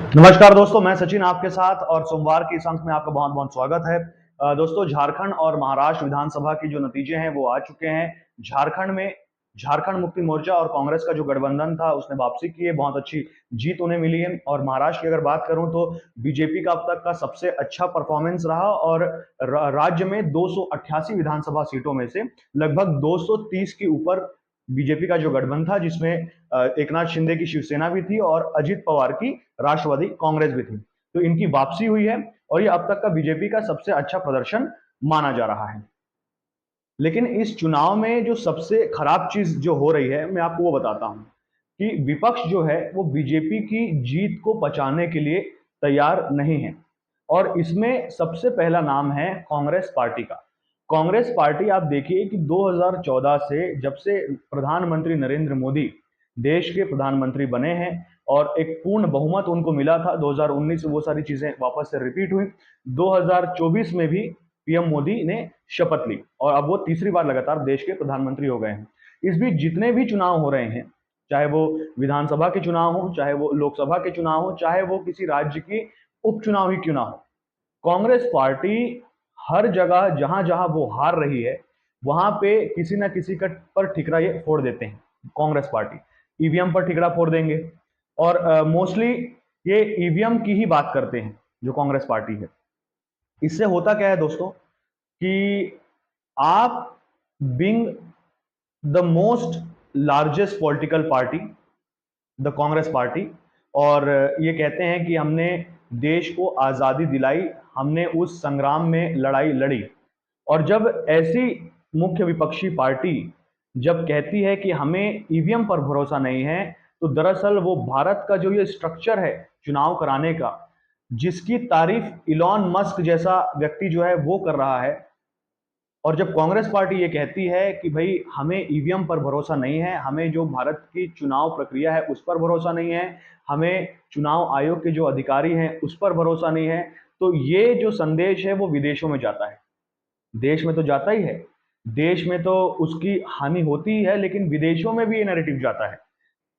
नमस्कार दोस्तों, मैं सचिन आपके साथ और सोमवार के इस अंक में आपका बहुत बहुत स्वागत है। दोस्तों, झारखंड और महाराष्ट्र विधानसभा की जो नतीजे हैं वो आ चुके हैं। झारखंड में झारखंड मुक्ति मोर्चा और कांग्रेस का जो गठबंधन था उसने वापसी की है, बहुत अच्छी जीत उन्हें मिली है। और महाराष्ट्र की अगर बात करूं तो बीजेपी का अब तक का सबसे अच्छा परफॉर्मेंस रहा और राज्य में 288 विधानसभा सीटों में से लगभग 230 के ऊपर बीजेपी का जो गठबंधन था, जिसमें एकनाथ शिंदे की शिवसेना भी थी और अजित पवार की राष्ट्रवादी कांग्रेस भी थी। तो इनकी वापसी हुई है और ये अब तक का बीजेपी का सबसे अच्छा प्रदर्शन माना जा रहा है। लेकिन इस चुनाव में जो सबसे खराब चीज जो हो रही है, मैं आपको वो बताता हूं कि विपक्ष जो है वो बीजेपी की जीत को पचाने के लिए तैयार नहीं है। और इसमें सबसे पहला नाम है कांग्रेस पार्टी का। कांग्रेस पार्टी, आप देखिए कि 2014 से जब से प्रधानमंत्री नरेंद्र मोदी देश के प्रधानमंत्री बने हैं और एक पूर्ण बहुमत उनको मिला था, 2019 में वो सारी चीजें वापस से रिपीट हुई। 2024 में भी पीएम मोदी ने शपथ ली और अब वो तीसरी बार लगातार देश के प्रधानमंत्री हो गए हैं। इस बीच जितने भी चुनाव हो रहे हैं, चाहे वो विधानसभा के चुनाव हो, चाहे वो लोकसभा के चुनाव हो, चाहे वो किसी राज्य की उपचुनाव ही क्यों ना हो, कांग्रेस पार्टी हर जगह जहां जहां वो हार रही है वहां पे किसी ना किसी का पर ठिकरा ये फोड़ देते हैं। कांग्रेस पार्टी ईवीएम पर ठिकरा फोड़ देंगे और मोस्टली ये ईवीएम की ही बात करते हैं जो कांग्रेस पार्टी है। इससे होता क्या है दोस्तों कि आप being the most largest political party, the Congress party, और ये कहते हैं कि हमने देश को आज़ादी दिलाई, हमने उस संग्राम में लड़ाई लड़ी। और जब ऐसी मुख्य विपक्षी पार्टी जब कहती है कि हमें ईवीएम पर भरोसा नहीं है, तो दरअसल वो भारत का जो ये स्ट्रक्चर है चुनाव कराने का, जिसकी तारीफ इलॉन मस्क जैसा व्यक्ति जो है वो कर रहा है, और जब कांग्रेस पार्टी ये कहती है कि भाई हमें ईवीएम पर भरोसा नहीं है, हमें जो भारत की चुनाव प्रक्रिया है उस पर भरोसा नहीं है, हमें चुनाव आयोग के जो अधिकारी हैं उस पर भरोसा नहीं है, तो ये जो संदेश है वो विदेशों में जाता है। देश में तो जाता ही है, देश में तो उसकी हानि होती ही है, लेकिन विदेशों में भी ये नैरेटिव जाता है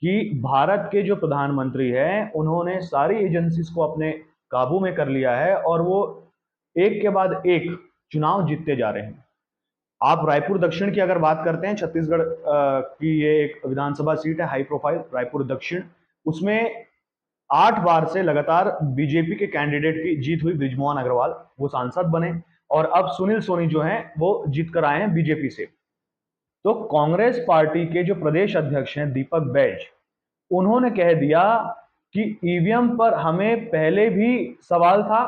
कि भारत के जो प्रधानमंत्री हैं उन्होंने सारी एजेंसीज को अपने काबू में कर लिया है और वो एक के बाद एक चुनाव जीतते जा रहे हैं। आप रायपुर दक्षिण की अगर बात करते हैं, छत्तीसगढ़ की ये एक विधानसभा सीट है, हाई प्रोफाइल रायपुर दक्षिण, उसमें 8 बार से लगातार बीजेपी के कैंडिडेट की जीत हुई। बृजमोहन अग्रवाल वो सांसद बने और अब सुनील सोनी जो हैं वो जीत कर आए हैं बीजेपी से। तो कांग्रेस पार्टी के जो प्रदेश अध्यक्ष हैं दीपक बैज, उन्होंने कह दिया कि ईवीएम पर हमें पहले भी सवाल था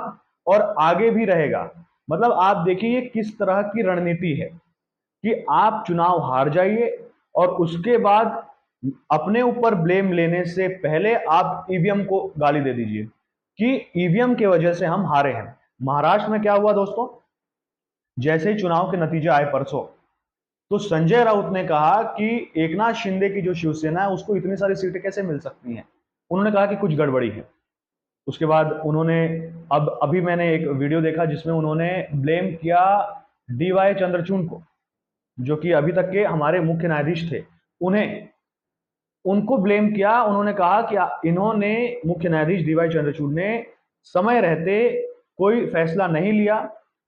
और आगे भी रहेगा। मतलब आप देखिए ये किस तरह की रणनीति है कि आप चुनाव हार जाइए और उसके बाद अपने ऊपर ब्लेम लेने से पहले आप ईवीएम को गाली दे दीजिए कि ईवीएम की वजह से हम हारे हैं। महाराष्ट्र में क्या हुआ दोस्तों, जैसे ही चुनाव के नतीजे आए परसों, तो संजय राउत ने कहा कि एकनाथ शिंदे की जो शिवसेना है उसको इतनी सारी सीटें कैसे मिल सकती हैं। उन्होंने कहा कि कुछ गड़बड़ी है। उसके बाद उन्होंने, अब अभी मैंने एक वीडियो देखा जिसमें उन्होंने ब्लेम किया डीवाई चंद्रचूड़ को, जो कि अभी तक के हमारे मुख्य न्यायाधीश थे, उन्हें उनको ब्लेम किया। उन्होंने कहा कि इन्होंने, मुख्य न्यायाधीश डीवाई चंद्रचूड़ ने समय रहते कोई फैसला नहीं लिया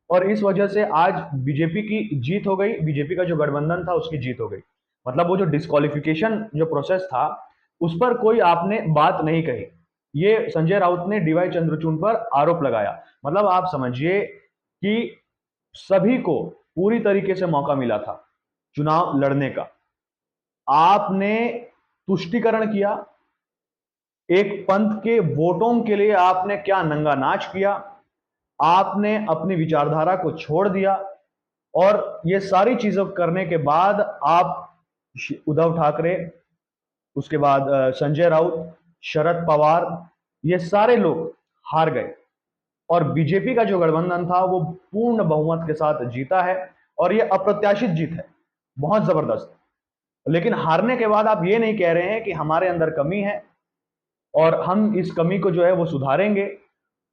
और इस वजह से आज बीजेपी की जीत हो गई, बीजेपी का जो गठबंधन था उसकी जीत हो गई। मतलब वो जो डिस्क्वालिफिकेशन जो प्रोसेस था उस पर कोई आपने बात नहीं कही, ये संजय राउत ने डीवाई चंद्रचूड़ पर आरोप लगाया। मतलब आप समझिए कि सभी को पूरी तरीके से मौका मिला था चुनाव लड़ने का, आपने तुष्टिकरण किया, एक पंथ के वोटों के लिए आपने क्या नंगा नाच किया, आपने अपनी विचारधारा को छोड़ दिया। और ये सारी चीजों करने के बाद आप उद्धव ठाकरे, उसके बाद संजय राउत, शरद पवार, ये सारे लोग हार गए और बीजेपी का जो गठबंधन था वो पूर्ण बहुमत के साथ जीता है और ये अप्रत्याशित जीत है, बहुत जबरदस्त। लेकिन हारने के बाद आप ये नहीं कह रहे हैं कि हमारे अंदर कमी है और हम इस कमी को जो है वो सुधारेंगे।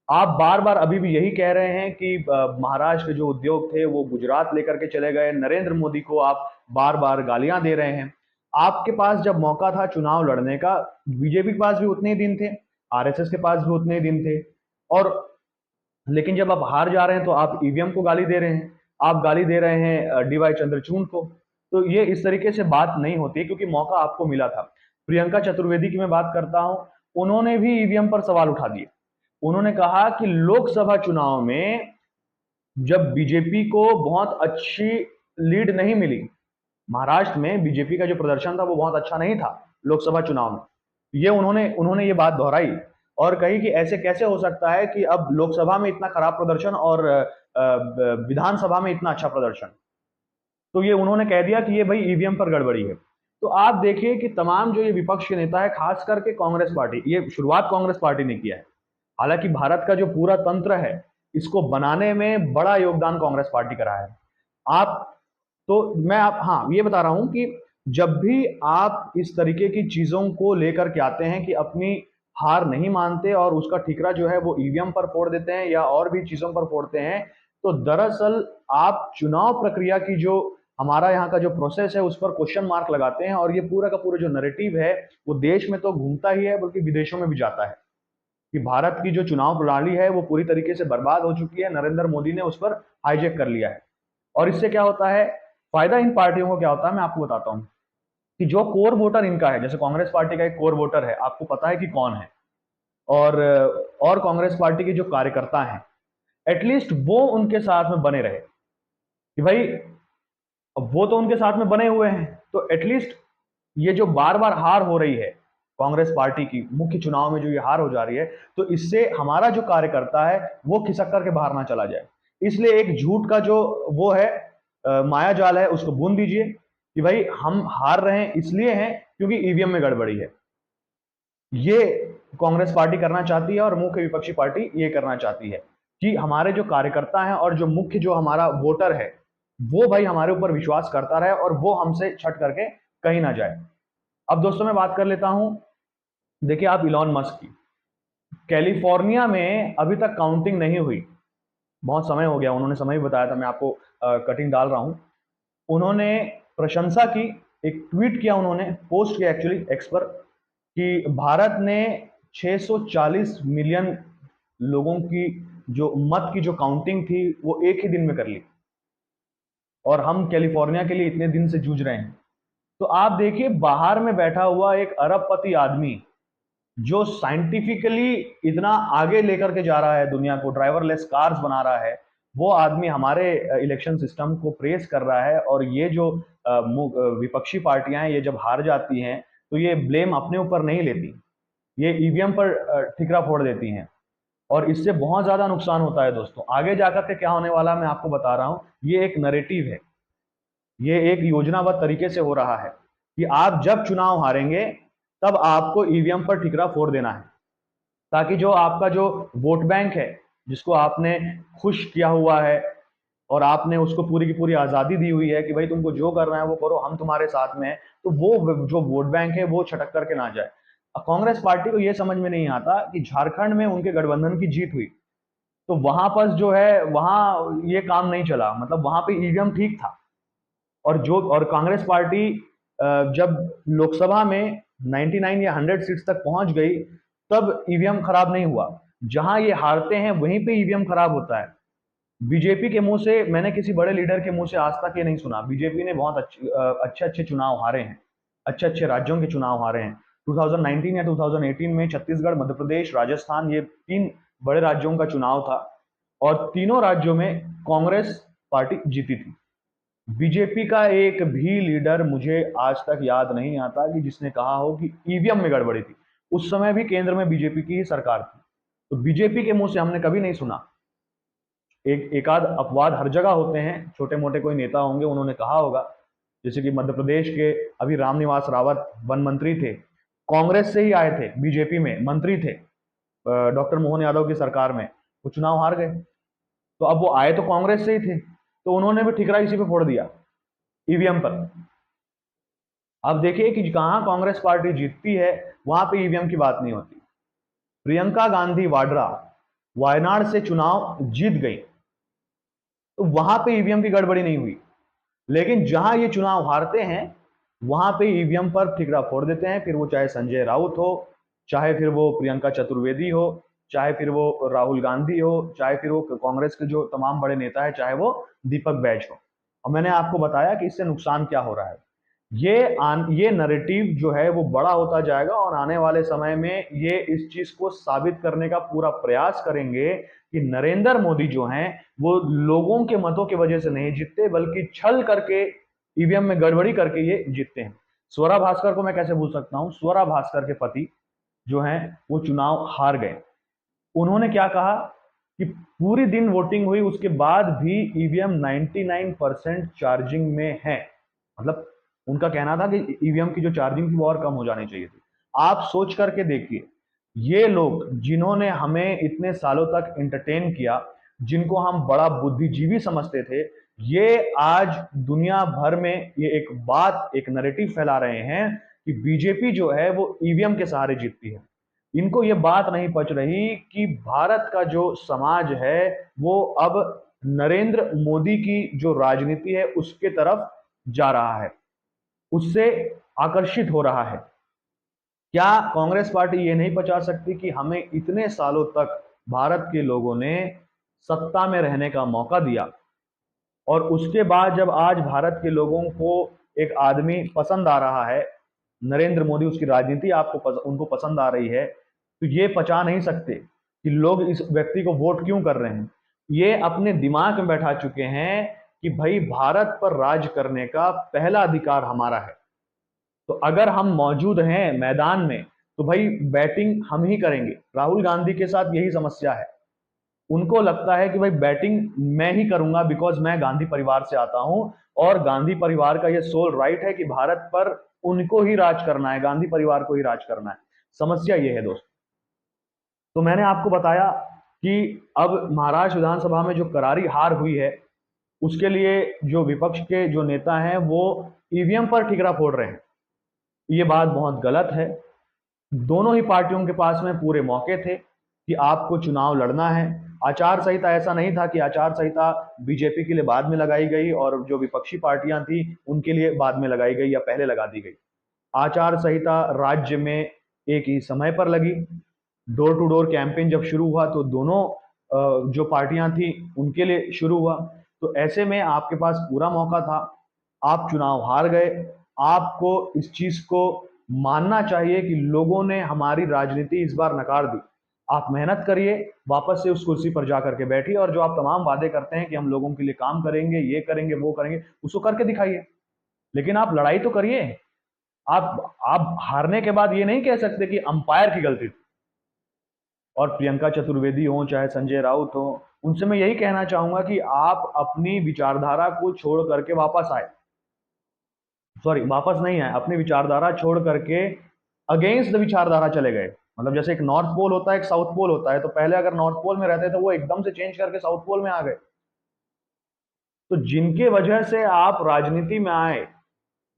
आप बार बार अभी भी यही कह रहे हैं कि महाराष्ट्र के जो उद्योग थे वो गुजरात लेकर के चले गए, नरेंद्र मोदी को आप बार बार गालियां दे रहे हैं। आपके पास जब मौका था चुनाव लड़ने का, बीजेपी के पास भी उतने ही दिन थे, आरएसएस के पास भी उतने ही दिन थे। और लेकिन जब आप हार जा रहे हैं तो आप ईवीएम को गाली दे रहे हैं, आप गाली दे रहे हैं डीवाई चंद्रचूड़ को। तो ये इस तरीके से बात नहीं होती, क्योंकि मौका आपको मिला था। प्रियंका चतुर्वेदी की मैं बात करता हूं, उन्होंने भी ईवीएम पर सवाल उठा दिए। उन्होंने कहा कि लोकसभा चुनाव में जब बीजेपी को बहुत अच्छी लीड नहीं मिली, महाराष्ट्र में बीजेपी का जो प्रदर्शन था वो बहुत अच्छा नहीं था लोकसभा चुनाव में, ये उन्होंने उन्होंने ये बात दोहराई और कही कि ऐसे कैसे हो सकता है कि अब लोकसभा में इतना खराब प्रदर्शन और विधानसभा में इतना अच्छा प्रदर्शन। तो ये उन्होंने कह दिया कि ये भाई ईवीएम पर गड़बड़ी है। तो आप देखिए कि तमाम जो ये विपक्ष के नेता है, खास करके कांग्रेस पार्टी, ये शुरुआत कांग्रेस पार्टी ने किया है। हालांकि भारत का जो पूरा तंत्र है, इसको बनाने में बड़ा योगदान कांग्रेस पार्टी का रहा है। आप तो मैं आप हाँ ये बता रहा हूं कि जब भी आप इस तरीके की चीजों को लेकर के आते हैं कि अपनी हार नहीं मानते और उसका ठीकरा जो है वो ईवीएम पर फोड़ देते हैं या और भी चीजों पर फोड़ते हैं, तो दरअसल आप चुनाव प्रक्रिया की जो हमारा यहाँ का जो प्रोसेस है उस पर क्वेश्चन मार्क लगाते हैं। और ये पूरा का पूरा जो नैरेटिव है वो देश में तो घूमता ही है बल्कि विदेशों में भी जाता है कि भारत की जो चुनाव प्रणाली है वो पूरी तरीके से बर्बाद हो चुकी है, नरेंद्र मोदी ने उस पर हाईजैक कर लिया है। और इससे क्या होता है, फायदा इन पार्टियों को क्या होता है मैं आपको बताता हूं कि जो कोर वोटर इनका है, जैसे कांग्रेस पार्टी का एक कोर वोटर है, आपको पता है कि कौन है। और कांग्रेस पार्टी के जो कार्यकर्ता हैं, एटलीस्ट वो उनके साथ में बने रहे कि भाई अब वो तो उनके साथ में बने हुए हैं, तो एटलीस्ट ये जो बार बार हार हो रही है कांग्रेस पार्टी की मुख्य चुनाव में, जो ये हार हो जा रही है, तो इससे हमारा जो कार्यकर्ता है वो खिसक करके बाहर ना चला जाए। इसलिए एक झूठ का जो वो है माया जाल है, उसको बुन दीजिए कि भाई हम हार रहे हैं इसलिए हैं क्योंकि ईवीएम में गड़बड़ी है। ये कांग्रेस पार्टी करना चाहती है और मुख्य विपक्षी पार्टी ये करना चाहती है कि हमारे जो कार्यकर्ता हैं और जो मुख्य जो हमारा वोटर है वो भाई हमारे ऊपर विश्वास करता रहे और वो हमसे छट करके कहीं ना जाए। अब दोस्तों मैं बात कर लेता हूं, देखिए आप इलॉन मस्क की, कैलिफोर्निया में अभी तक काउंटिंग नहीं हुई, बहुत समय हो गया, उन्होंने समय भी बताया था, मैं आपको कटिंग डाल रहा हूं। उन्होंने प्रशंसा की, एक ट्वीट किया, उन्होंने पोस्ट किया एक्चुअली एक्स पर कि भारत ने 640 मिलियन लोगों की जो मत की जो काउंटिंग थी वो एक ही दिन में कर ली और हम कैलिफोर्निया के लिए इतने दिन से जूझ रहे हैं। तो आप देखिए बाहर में बैठा हुआ एक अरबपति आदमी जो साइंटिफिकली इतना आगे लेकर के जा रहा है दुनिया को, ड्राइवरलेस कार्स बना रहा है, वो आदमी हमारे इलेक्शन सिस्टम को प्रेस कर रहा है। और ये जो विपक्षी पार्टियां हैं, ये जब हार जाती हैं तो ये ब्लेम अपने ऊपर नहीं लेती, ये ईवीएम पर ठिकरा फोड़ देती हैं और इससे बहुत ज्यादा नुकसान होता है। दोस्तों आगे जाकर के क्या होने वाला है मैं आपको बता रहा हूं, ये एक नैरेटिव है, ये एक योजनाबद्ध तरीके से हो रहा है कि आप जब चुनाव हारेंगे तब आपको ईवीएम पर ठिकरा फोड़ देना है, ताकि जो आपका जो वोट बैंक है, जिसको आपने खुश किया हुआ है और आपने उसको पूरी की पूरी आजादी दी हुई है कि भाई तुमको जो करना है वो करो, हम तुम्हारे साथ में हैं, तो वो जो वोट बैंक है वो छटक करके ना जाए। अब कांग्रेस पार्टी को ये समझ में नहीं आता कि झारखंड में उनके गठबंधन की जीत हुई तो वहां पर जो है वहां ये काम नहीं चला, मतलब वहां पे ईवीएम ठीक था। और कांग्रेस पार्टी जब लोकसभा में 99 या 100 सीट्स तक पहुंच गई तब ईवीएम खराब नहीं हुआ। जहां ये हारते हैं वहीं पे ईवीएम खराब होता है। बीजेपी के मुंह से, मैंने किसी बड़े लीडर के मुंह से आज तक ये नहीं सुना, बीजेपी ने बहुत अच्छे अच्छे चुनाव हारे हैं, अच्छे अच्छे राज्यों के चुनाव हारे हैं। 2019 या 2018 में छत्तीसगढ़, मध्य प्रदेश, राजस्थान, ये 3 बड़े राज्यों का चुनाव था और तीनों राज्यों में कांग्रेस पार्टी जीती थी। बीजेपी का एक भी लीडर मुझे आज तक याद नहीं आता कि जिसने कहा हो कि ईवीएम में गड़बड़ी थी। उस समय भी केंद्र में बीजेपी की ही सरकार थी, तो बीजेपी के मुंह से हमने कभी नहीं सुना। एक आध अपवाद हर जगह होते हैं, छोटे मोटे कोई नेता होंगे उन्होंने कहा होगा, जैसे कि मध्य प्रदेश के अभी रामनिवास रावत वन मंत्री थे, कांग्रेस से ही आए थे, बीजेपी में मंत्री थे डॉक्टर मोहन यादव की सरकार में, वो चुनाव हार गए। तो अब वो आए तो कांग्रेस से ही थे, तो उन्होंने भी ठिकरा इसी पे फोड़ दिया, ईवीएम पर। अब देखिए कि कहां कांग्रेस पार्टी जीतती है वहां पे ईवीएम की बात नहीं होती। प्रियंका गांधी वाड्रा वायनाड से चुनाव जीत गई तो वहां पे ईवीएम की गड़बड़ी नहीं हुई, लेकिन जहां ये चुनाव हारते हैं वहां पे ईवीएम पर ठिकरा फोड़ देते हैं, फिर वो चाहे संजय राउत हो, चाहे फिर वो प्रियंका चतुर्वेदी हो, चाहे फिर वो राहुल गांधी हो, चाहे फिर वो कांग्रेस के जो तमाम बड़े नेता है, चाहे वो दीपक बैज हो। और मैंने आपको बताया कि इससे नुकसान क्या हो रहा है। ये नैरेटिव जो है वो बड़ा होता जाएगा और आने वाले समय में ये इस चीज को साबित करने का पूरा प्रयास करेंगे कि नरेंद्र मोदी जो हैं वो लोगों के मतों की वजह से नहीं जीतते, बल्कि छल करके ईवीएम में गड़बड़ी करके ये जीतते हैं। स्वरा भास्कर को मैं कैसे भूल सकता हूं। स्वरा भास्कर के पति जो हैं वो चुनाव हार गए। उन्होंने क्या कहा कि पूरी दिन वोटिंग हुई, उसके बाद भी ईवीएम 99% चार्जिंग में है। मतलब उनका कहना था कि ईवीएम की जो चार्जिंग थी वो और कम हो जानी चाहिए थी। आप सोच करके देखिए, ये लोग जिन्होंने हमें इतने सालों तक एंटरटेन किया, जिनको हम बड़ा बुद्धिजीवी समझते थे, ये आज दुनिया भर में ये एक नैरेटिव फैला रहे हैं कि बीजेपी जो है वो ईवीएम के सहारे जीतती है। इनको ये बात नहीं पच रही कि भारत का जो समाज है वो अब नरेंद्र मोदी की जो राजनीति है उसके तरफ जा रहा है, उससे आकर्षित हो रहा है। क्या कांग्रेस पार्टी ये नहीं पचा सकती कि हमें इतने सालों तक भारत के लोगों ने सत्ता में रहने का मौका दिया, और उसके बाद जब आज भारत के लोगों को एक आदमी पसंद आ रहा है, नरेंद्र मोदी, उसकी राजनीति उनको पसंद आ रही है, तो ये पचा नहीं सकते कि लोग इस व्यक्ति को वोट क्यों कर रहे हैं। ये अपने दिमाग में बैठा चुके हैं कि भाई भारत पर राज करने का पहला अधिकार हमारा है, तो अगर हम मौजूद हैं मैदान में तो भाई बैटिंग हम ही करेंगे। राहुल गांधी के साथ यही समस्या है। उनको लगता है कि भाई बैटिंग मैं ही करूंगा, बिकॉज मैं गांधी परिवार से आता हूं और गांधी परिवार का ये सोल राइट है कि भारत पर उनको ही राज करना है, गांधी परिवार को ही राज करना है। समस्या ये है दोस्त। तो मैंने आपको बताया कि अब महाराष्ट्र विधानसभा में जो करारी हार हुई है, उसके लिए जो विपक्ष के जो नेता हैं वो ईवीएम पर ठिकरा फोड़ रहे हैं। ये बात बहुत गलत है। दोनों ही पार्टियों के पास में पूरे मौके थे कि आपको चुनाव लड़ना है। आचार संहिता ऐसा नहीं था कि आचार संहिता बीजेपी के लिए बाद में लगाई गई और जो विपक्षी पार्टियां थी उनके लिए बाद में लगाई गई या पहले लगा दी गई। आचार संहिता राज्य में एक ही समय पर लगी। डोर टू डोर कैंपेन जब शुरू हुआ तो दोनों जो पार्टियां थी उनके लिए शुरू हुआ। तो ऐसे में आपके पास पूरा मौका था, आप चुनाव हार गए। आपको इस चीज को मानना चाहिए कि लोगों ने हमारी राजनीति इस बार नकार दी। आप मेहनत करिए, वापस से उस कुर्सी पर जाकर के बैठिए और जो आप तमाम वादे करते हैं कि हम लोगों के लिए काम करेंगे, ये करेंगे, वो करेंगे, उसको करके दिखाइए। लेकिन आप लड़ाई तो करिए। आप हारने के बाद ये नहीं कह सकते कि अंपायर की गलती थी। और प्रियंका चतुर्वेदी हो चाहे संजय राउत हो, उनसे मैं यही कहना चाहूंगा कि आप अपनी विचारधारा को छोड़ करके वापस आए। सॉरी, वापस नहीं आए, अपनी विचारधारा छोड़ करके अगेंस्ट द विचारधारा चले गए। मतलब जैसे एक नॉर्थ पोल होता है, एक साउथ पोल होता है, तो पहले अगर नॉर्थ पोल में रहते तो वो एकदम से चेंज करके साउथ पोल में आ गए। तो जिनके वजह से आप राजनीति में आए,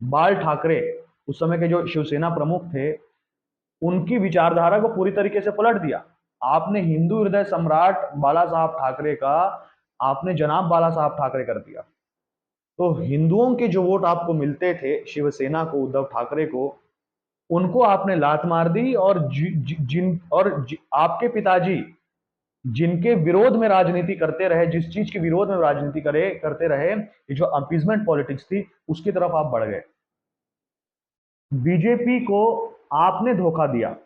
बाल ठाकरे उस समय के जो शिवसेना प्रमुख थे, उनकी विचारधारा को पूरी तरीके से पलट दिया। आपने हिंदू हृदय सम्राट बाला साहब ठाकरे का आपने जनाब बाला साहब ठाकरे कर दिया। तो हिंदुओं के जो वोट आपको मिलते थे, शिवसेना को, उद्धव ठाकरे को, उनको आपने लात मार दी। और आपके पिताजी जिनके विरोध में राजनीति करते रहे, जिस चीज के विरोध में राजनीति करते रहे, ये जो अपीजमेंट पॉलिटिक्स थी, उसकी तरफ आप बढ़ गए। बीजेपी को आपने धोखा दिया।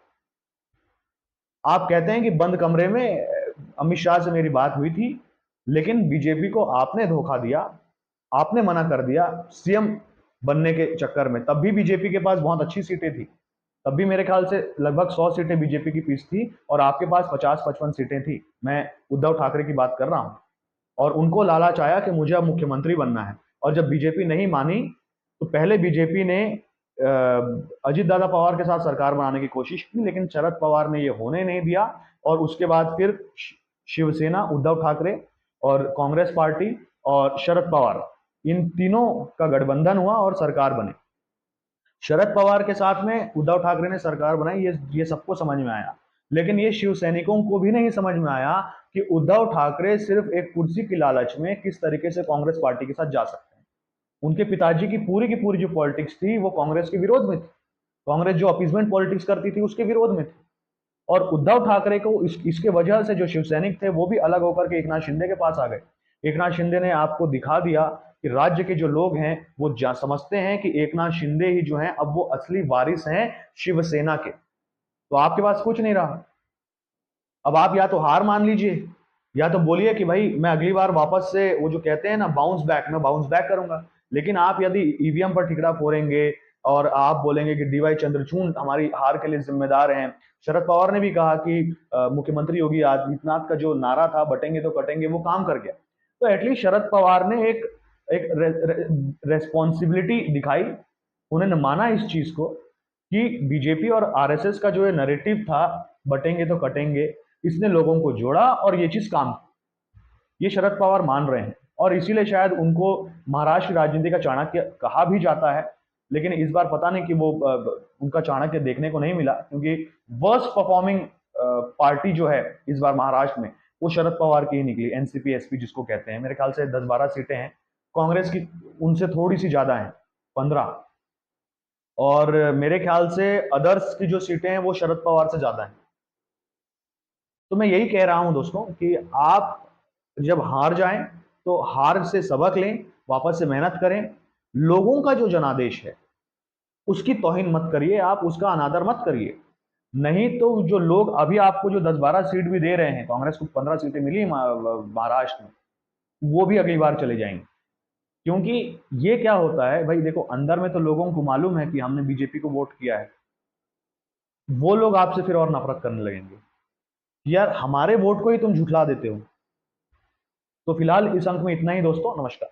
आप कहते हैं कि बंद कमरे में अमित शाह से मेरी बात हुई थी, लेकिन बीजेपी को आपने धोखा दिया। आपने मना कर दिया सीएम बनने के चक्कर में। तब भी बीजेपी के पास बहुत अच्छी सीटें थी। तब भी मेरे ख्याल से लगभग 100 सीटें बीजेपी की पीस थी और आपके पास 50-55 सीटें थी। मैं उद्धव ठाकरे की बात कर रहा हूं। और उनको लालच आया कि मुझे अब मुख्यमंत्री बनना है। और जब बीजेपी नहीं मानी तो पहले बीजेपी ने अजित दादा पवार के साथ सरकार बनाने की कोशिश की, लेकिन शरद पवार ने ये होने नहीं दिया। और उसके बाद फिर शिवसेना, उद्धव ठाकरे और कांग्रेस पार्टी और शरद पवार, इन तीनों का गठबंधन हुआ और सरकार बनी। शरद पवार के साथ में उद्धव ठाकरे ने सरकार बनाई, ये सबको समझ में आया। लेकिन ये शिव सैनिकों को भी नहीं समझ में आया कि उद्धव ठाकरे सिर्फ एक कुर्सी की लालच में किस तरीके से कांग्रेस पार्टी के साथ जा सकते हैं। उनके पिताजी की पूरी जो पॉलिटिक्स थी वो कांग्रेस के विरोध में थी। कांग्रेस जो अपीजमेंट पॉलिटिक्स करती थी उसके विरोध में थी। और उद्धव ठाकरे को इसके वजह से जो शिवसैनिक थे वो भी अलग होकर के एकनाथ शिंदे के पास आ गए। एकनाथ शिंदे ने आपको दिखा दिया कि राज्य के जो लोग हैं वो समझते हैं कि एकनाथ शिंदे ही जो हैं अब वो असली वारिस हैं शिवसेना के। तो आपके पास कुछ नहीं रहा। अब आप या तो हार मान लीजिए या तो बोलिए कि भाई मैं अगली बार वापस से वो जो कहते हैं ना बाउंस बैक, मैं बाउंस बैक करूंगा। लेकिन आप यदि ईवीएम पर ठिकरा फोड़ेंगे और आप बोलेंगे कि डीवाई चंद्रचूड़ हमारी हार के लिए जिम्मेदार हैं। शरद पवार ने भी कहा कि मुख्यमंत्री योगी आदित्यनाथ का जो नारा था बटेंगे तो कटेंगे वो काम कर गया। तो एटलीस्ट शरद पवार ने एक रेस्पॉन्सिबिलिटी दिखाई। उन्होंने माना इस चीज को कि बीजेपी और आरएसएस का जो नैरेटिव था बटेंगे तो कटेंगे, इसने लोगों को जोड़ा और ये चीज काम की। ये शरद पवार मान रहे हैं और इसीलिए शायद उनको महाराष्ट्र की राजनीति का चाणक्य कहा भी जाता है। लेकिन इस बार पता नहीं कि वो उनका चाणक्य देखने को नहीं मिला, क्योंकि वर्स्ट परफॉर्मिंग पार्टी जो है इस बार महाराष्ट्र में वो शरद पवार की ही निकली। एनसीपी एसपी जिसको कहते हैं, मेरे ख्याल से 10-12 सीटें हैं। कांग्रेस की उनसे थोड़ी सी ज्यादा हैं, 15। और मेरे ख्याल से अदर्स की जो सीटें हैं वो शरद पवार से ज्यादा हैं। तो मैं यही कह रहा हूं दोस्तों कि आप जब हार जाएं तो हार से सबक लें, वापस से मेहनत करें। लोगों का जो जनादेश है उसकी तौहीन मत करिए, आप उसका अनादर मत करिए। नहीं तो जो लोग अभी आपको जो 10-12 सीट भी दे रहे हैं, कांग्रेस को 15 सीटें मिली महाराष्ट्र में, वो भी अगली बार चले जाएंगे। क्योंकि ये क्या होता है भाई, देखो अंदर में तो लोगों को मालूम है कि हमने बीजेपी को वोट किया है, वो लोग आपसे फिर और नफरत करने लगेंगे। यार हमारे वोट को ही तुम झुठला देते हो। तो फिलहाल इस अंक में इतना ही दोस्तों, नमस्कार।